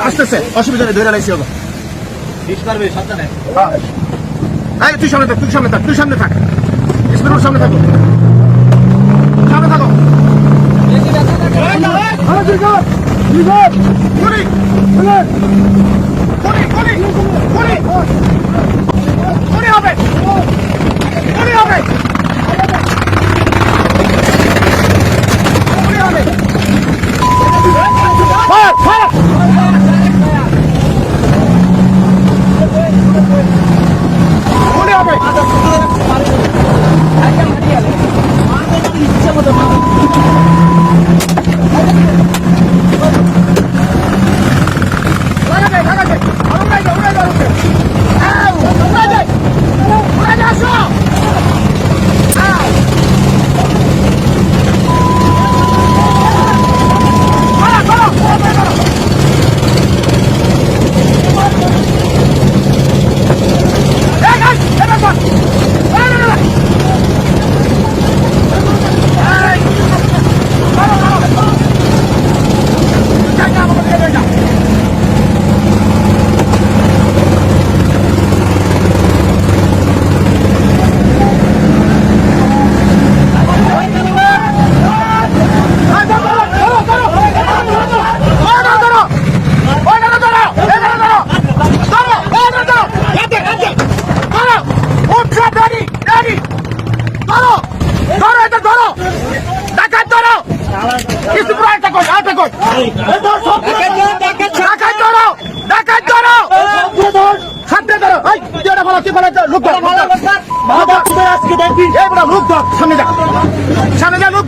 আসতেছে, অসুবিধা নেই, ধরে লাইছি হলো। তুই সামনে থাক, তুই সামনে থাক, তুই সামনে থাক, স্পিডের সামনে থাকো, সামনে থাকো। সামনে যা, সামনে যা, লোক